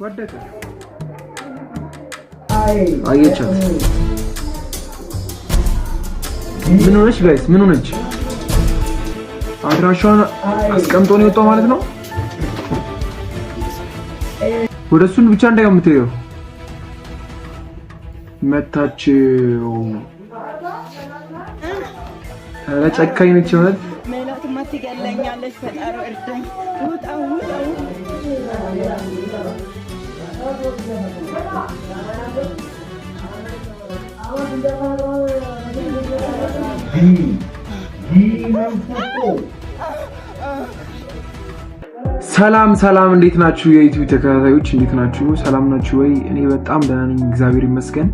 ወደቀ። አየቻት። ምን ሆነች ጋይስ? ምን ሆነች? አድራሻውን አስቀምጦ ነው የወጣው ማለት ነው። ወደሱን ብቻ እንዳይምትየው መታችው። ጨካኝ ነች ማለት ሜላት ማትገለኛለች። ፈጣሪ እርዳኝ። ውጣ ውጣ ሰላም ሰላም፣ እንዴት ናችሁ የዩቲዩብ ተከታታዮች? እንዴት ናችሁ? ሰላም ናችሁ ወይ? እኔ በጣም ደህና ነኝ፣ እግዚአብሔር ይመስገን።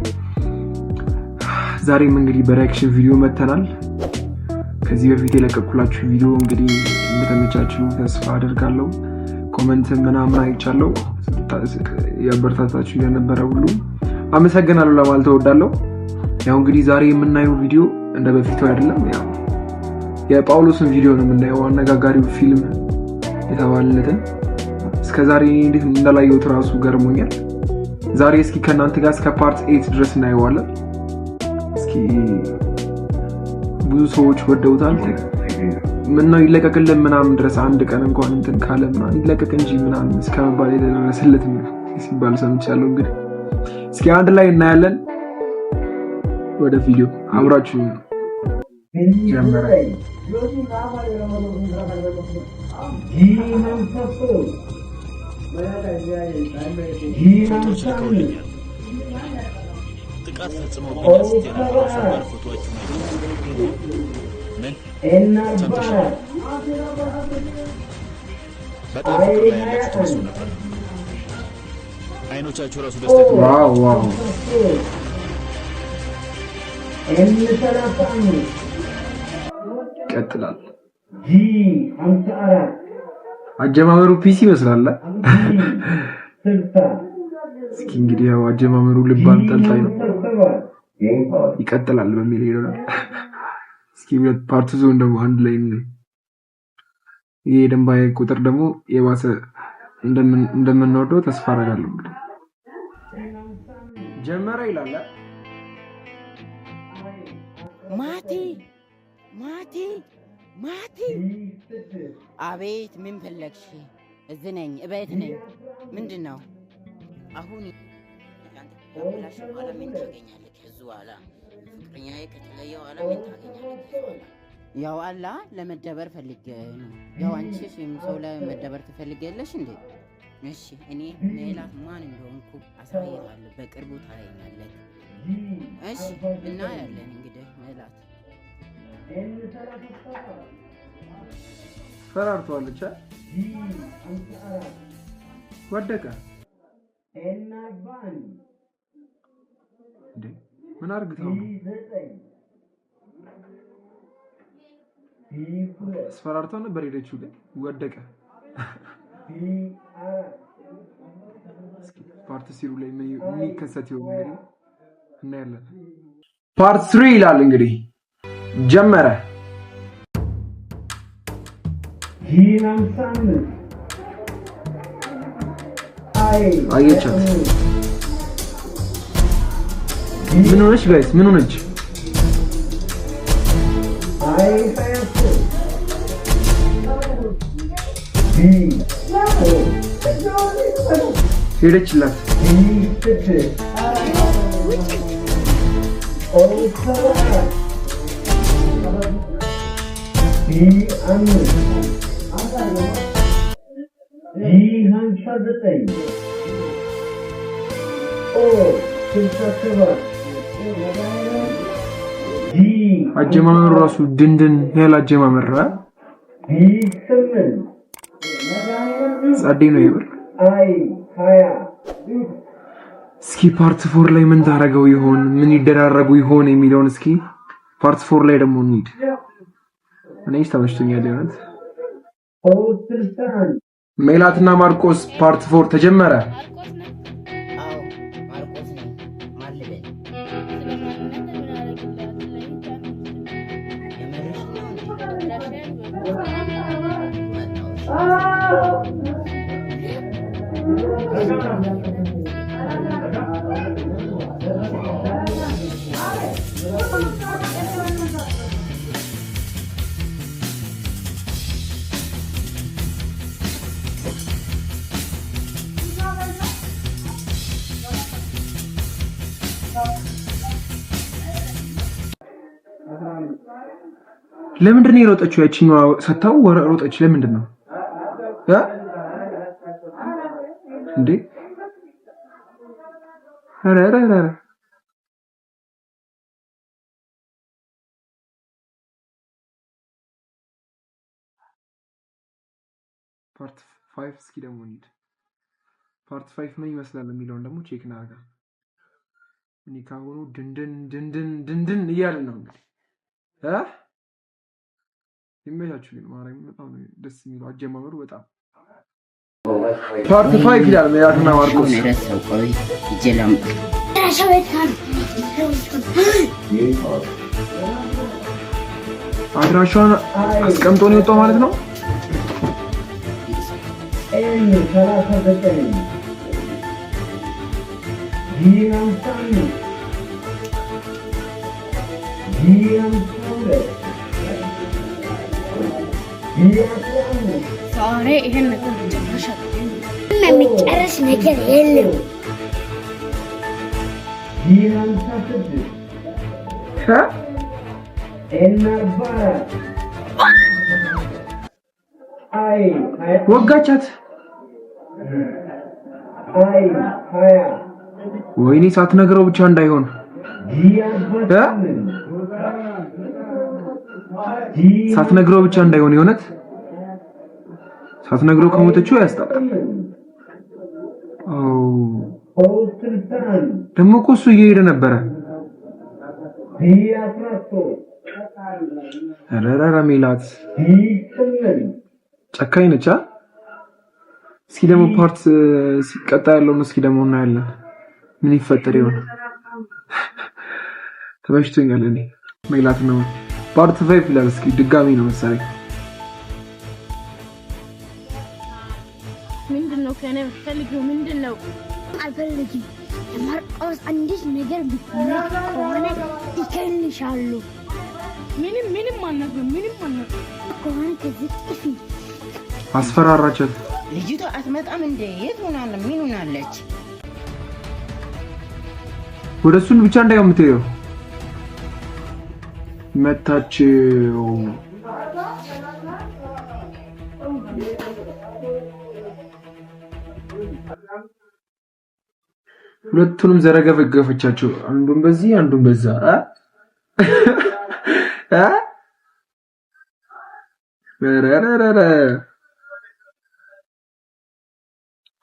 ዛሬም እንግዲህ በሪአክሽን ቪዲዮ መተናል። ከዚህ በፊት የለቀኩላችሁ ቪዲዮ እንግዲህ እንደተመቻችሁ ተስፋ አደርጋለሁ። ኮሜንት ምናምን አይቻለሁ፣ ያበረታታችሁ የነበረ ሁሉ አመሰግናለሁ ለማለት እወዳለሁ። ያው እንግዲህ ዛሬ የምናየው ቪዲዮ እንደ በፊቱ አይደለም። ያው የጳውሎስን ቪዲዮ ነው የምናየው፣ አነጋጋሪው ፊልም የተባለለትን እስከዛሬ እንዴት እንዳላየሁት ራሱ ገርሞኛል። ዛሬ እስኪ ከእናንተ ጋር እስከ ፓርት 8 ድረስ እናየዋለን። እስኪ ብዙ ሰዎች ወደውታል። ምነው ይለቀቅልን ምናምን ድረስ አንድ ቀን እንኳን እንትን ካለ ምናምን ይለቀቅ እንጂ ምናምን እስከመባል የደረሰለት ሲባል ሰምቻለሁ። እንግዲህ እስኪ አንድ ላይ እናያለን። ወደ ቪዲዮ አብራችሁ ጀመረ። ጥቃት ፈጽመውብኛል ስትል ነበር። ፎቶዎቹን ምን ሰምተሻል? በጣም ፍቅር ላይ ያላችሁ ትመስሉ ነበር። አይኖቻችሁ ራሱ ደስታ ዋው ዋው ቀጥላል። አጀማመሩ ፒሲ ይመስላል። እስኪ እንግዲህ ያው አጀማመሩ ልብ አንጠልጣይ ነው። ይቀጥላል በሚል ይሄዳል። እስኪ ፓርት 2 ደግሞ አንድ ላይ ነው። ይሄ ደንባይ ቁጥር ደግሞ የባሰ እንደምንወደው ተስፋ አደርጋለሁ። ጀመረ ይላል። ማቲ ማቲ ማቲ፣ አቤት፣ ምን ፈለግሽ? እዚህ ነኝ፣ እቤት ነኝ። ምንድን ነው አሁን? ያንተላሽ በኋላ ምን ታገኛለች? ከዚህ በኋላ ፍቅረኛዬ ከተለየ በኋላ ምን ታገኛለች? ያው አላ ለመደበር ፈልጌ ነው። ያው አንቺስ ሰው ላይ መደበር ትፈልጊያለሽ እንዴ? እሺ፣ እኔ ሜላት ማን እንደሆንኩ አሳይሃለሁ። በቅርቡ ታየኛለህ። እሺ፣ እና ያለን እንግዲህ ሜላት ፈራርቷለች። ወደቀ እንዴ? ምን አርግተው ነው? አስፈራርተው ነበር ሄደችው፣ ግን ወደቀ። ፓርት 3 ላይ ምን ይከሰት ይሆን እንግዲህ እናያለን። ፓርት 3 ይላል እንግዲህ ጀመረ። አየቻት። ምን ሆነች ጋይስ? ምን ሆነች? ሄደችላት። አጀማመሩ ራሱ ድንድን ያለ አጀማመር ጸዴ ነው ይብር። እስኪ ፓርት 4 ላይ ምን ታረገው ይሆን? ምን ይደራረጉ ይሆን የሚለውን እስኪ ፓርት 4 ላይ ደግሞ እንሂድ። እኔስ ተመችቶኛል ማለት ሜላትና ማርቆስ ፓርት 4 ተጀመረ። ለምንድን ነው የሮጠችው? ያቺኛዋ ሰታው ሮጠች። ለምንድን ነው እንዴ? ኧረ ፓርት 5 እስኪ ደግሞ እንሂድ። ፓርት 5 ምን ይመስላል የሚለውን ደግሞ ቼክ እናደርጋ። እኔ ካሁኑ ድንድን እያልን ነው እንግዲህ ይመቻችሁ። ግን ማርያም በጣም ደስ የሚለው አጀማመሩ በጣም ፓርት 5 ይላል። ሜላትና ማርቆስ አድራሻውን አስቀምጦ ነው የወጣው ማለት ነው። ዛሬ ይሄን ነገር ጨርሻለሁ። የሚጨርስ ነገር የለም። ወጋቻት። ወይኔ ሳትነግረው ብቻ እንዳይሆን ሳትነግረው ብቻ እንዳይሆን የሆነት ሳትነግረው ከሞተችው ያስጣላል። ደግሞ እኮ እሱ እየሄደ ነበረ። ኧረ ሜላት ጨካኝ ነች። እስኪ ደግሞ ፓርት ሲቀጣ ያለውን እስኪ ደግሞ እናያለን። ምን ይፈጠር ይሆን? ተበሽቶኛል እኔ ሜላት ነው። ፓርት 5 ይላል። እስኪ ድጋሚ ነው መሰለኝ። ምንድነው ከኔ የምትፈልጊው? ምንድነው? አልፈልግም። ማርቆስ አንዲት ነገር ቢሆን ከሆነ ይከልሻሉ። ምንም አናግርም። ከሆነ ከዚህ ጥፊ አስፈራራቻት። ልጅቷ አትመጣም እንዴ? የት ሆናለች? ምን ሆናለች? ወደሱን ብቻ እንዳይሆን የምትሄደው መታችው። ሁለቱንም ዘረገፈገፈቻቸው። አንዱን በዚህ አንዱን በዛ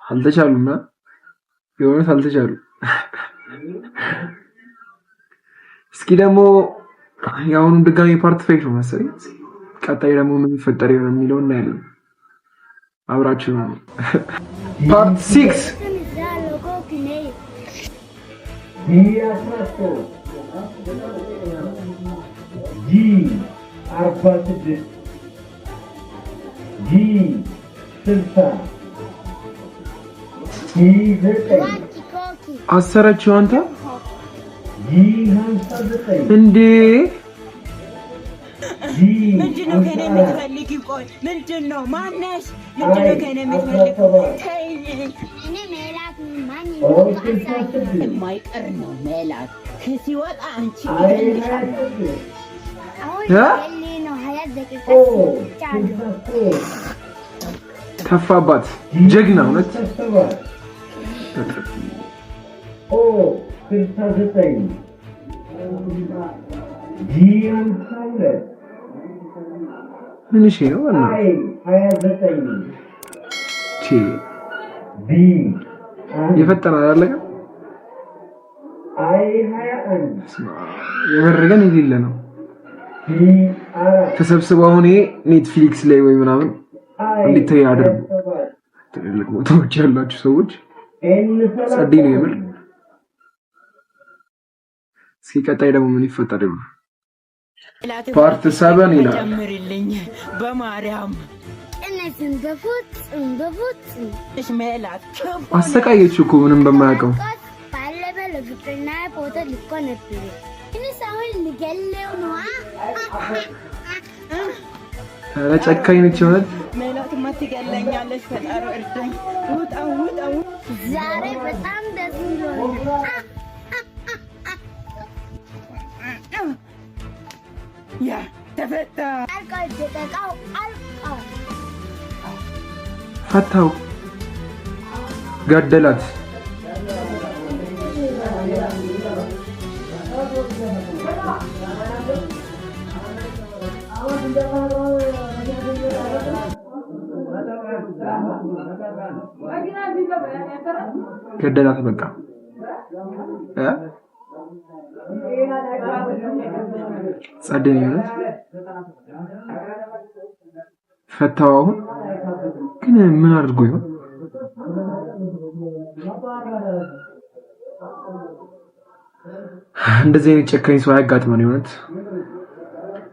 አልተቻሉም። የሆነስ አልተቻሉም። እስኪ ደግሞ ያሁኑ ድጋሚ ፓርት 5 ነው መሰለኝ። ቀጣይ ደግሞ ምን ይፈጠር ይሆን የሚለው እናያለን። አብራችሁ ነው። ፓርት 6 አሰረችው። አንተ እንዴ ምንድነው ከኔ የምትፈልጊው? ቆይ ምንድነው? ማነሽ? ምንድነው ከኔ የምትፈልጊው? እኔ ሜላት ማን የማይቀር ነው ሜላት ሲወጣ አንቺ ተፋባት። ጀግና እውነት ምንሽ ነው? የፈጠነ አይደለም። የመረገን የሌለ ነው። ተሰብስበው አሁን ኔትፍሊክስ ላይ ወይ ምናምን እንዲታይ አድርጉ። ትልልቅ ቦታዎች ያላችሁ ሰዎች ጸዴ ነው የምር። እስኪ ቀጣይ ደግሞ ምን ይፈጠር ይሆን? ፓርት 7 ይላል። ጨምርልኝ በማርያም እና እውነትን በፍጹም እሽ ሜላት አሰቃየችው እኮ ምንም በማያውቀው ባለበ ለፍቅርና ፎቶ ልኮ ነበር። እኔስ አሁን ልገለው ነው። ኧረ ጨካኝ ነች እውነት። ሜላት ትገለኛለች። ፈጣሪ እርዳኝ። ውጣ ዛሬ በጣም ደስ ብሎኛል። ያ ተፈታ። አልቃው ደቀቃው አልቃው ፈታው ገደላት። ገደላት በቃ ጸደኝ ነው ፈታው። አሁን ግን ምን አድርጎ ይሆን? እንደዚህ አይነት ጨካኝ ሰው አያጋጥመን ይሆነት?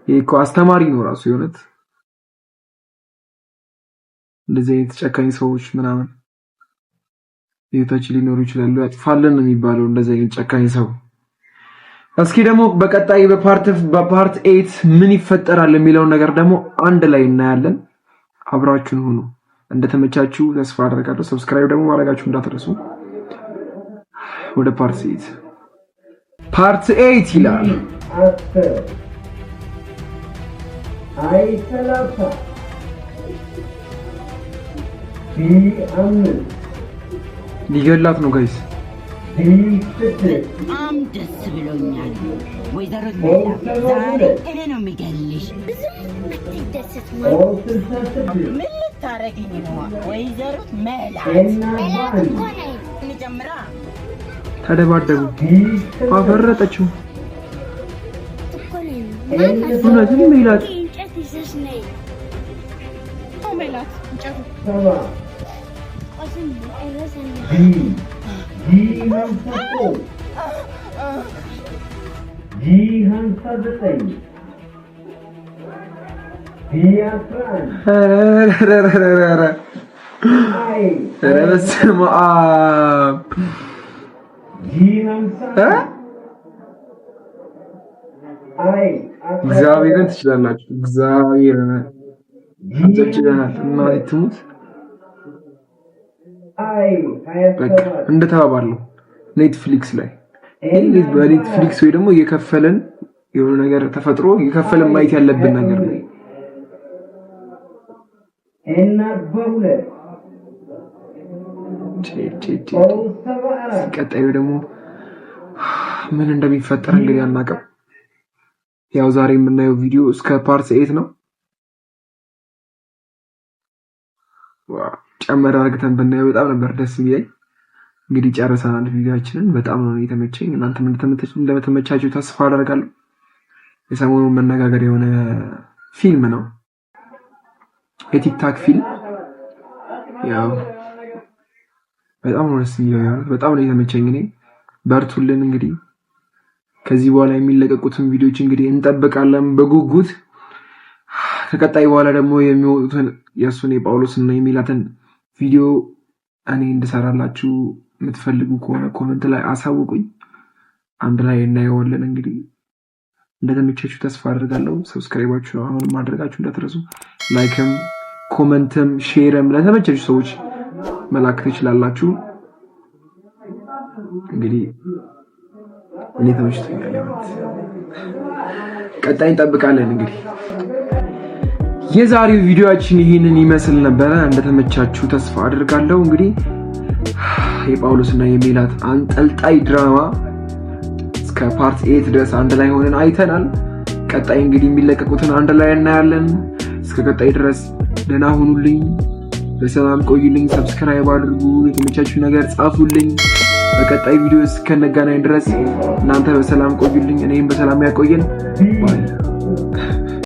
ይሄ እኮ አስተማሪ ነው ራሱ ይሆነት። እንደዚህ አይነት ጨካኝ ሰዎች ምናምን ህይወታችን ሊኖሩ ይችላሉ። ያጥፋልን ነው የሚባለው እንደዚህ አይነት ጨካኝ ሰው። እስኪ ደግሞ በቀጣይ በፓርት 8 ምን ይፈጠራል የሚለውን ነገር ደግሞ አንድ ላይ እናያለን። አብራችሁን ሁኑ። እንደተመቻችሁ ተስፋ አደርጋለሁ። ሰብስክራይብ ደግሞ ማድረጋችሁ እንዳትረሱ። ወደ ፓርት 8 ይላል። ሊገላት ነው ጋይስ። በጣም ደስ ብሎኛል። ወይዘሮ ሜላት ዛሬ እኔ ነው የሚገልሽ። ምን ልታረግኝ ነው ወይዘሮ ሜላት? እንጀምራ። ተደባደቡ። አፈረጠችው። እውነትም ሜላት እግዚአብሔርን ትችላላችሁ። እግዚአብሔርን አጨጭናል እና ትሙት በቃ እንደተባባለው ኔትፍሊክስ ላይ በኔትፍሊክስ ወይ ደግሞ እየከፈለን የሆነ ነገር ተፈጥሮ እየከፈለን ማየት ያለብን ነገር ነው። እና በሁለት ቀጣዩ ደግሞ ምን እንደሚፈጠር እንግዲህ አናውቅም። ያው ዛሬ የምናየው ቪዲዮ እስከ ፓርት 8 ነው። ጨመር አድርገን ብናየው በጣም ነበር ደስ የሚለኝ። እንግዲህ ጨርሰናል ቪዲዮአችንን። በጣም ነው የተመቸኝ። እናንተም እንደተመቻችሁ ተስፋ አደርጋለሁ። የሰሞኑ መነጋገር የሆነ ፊልም ነው፣ የቲክታክ ፊልም። ያው በጣም ነው ደስ የሚለው። በጣም ነው የተመቸኝ። እኔ በርቱልን። እንግዲህ ከዚህ በኋላ የሚለቀቁትን ቪዲዮዎች እንግዲህ እንጠብቃለን በጉጉት። ከቀጣይ በኋላ ደግሞ የሚወጡትን የእሱን የጳውሎስና የሜላትን ቪዲዮ እኔ እንድሰራላችሁ የምትፈልጉ ከሆነ ኮሜንት ላይ አሳውቁኝ። አንድ ላይ እናየዋለን። እንግዲህ እንደተመቻችሁ ተስፋ አድርጋለሁ። ሰብስክራይባችሁ አሁን ማድረጋችሁ እንዳትረሱ። ላይክም ኮሜንትም ሼርም ለተመቻችሁ ሰዎች መላክ ትችላላችሁ። እንግዲህ እኔ ተመችቶኛል። ቀጣይ እንጠብቃለን። እንግዲህ የዛሬው ቪዲዮአችን ይሄንን ይመስል ነበረ። እንደተመቻችሁ ተስፋ አድርጋለሁ። እንግዲህ የጳውሎስና የሜላት አንጠልጣይ ድራማ እስከ ፓርት 8 ድረስ አንድ ላይ ሆነን አይተናል። ቀጣይ እንግዲህ የሚለቀቁትን አንድ ላይ እናያለን። እስከ ቀጣይ ድረስ ደህና ሁኑልኝ፣ በሰላም ቆዩልኝ። ሰብስክራይብ አድርጉ፣ የተመቻችሁ ነገር ጻፉልኝ። በቀጣይ ቪዲዮ እስከነጋናኝ ድረስ እናንተ በሰላም ቆዩልኝ፣ እኔም በሰላም ያቆየን። ባይ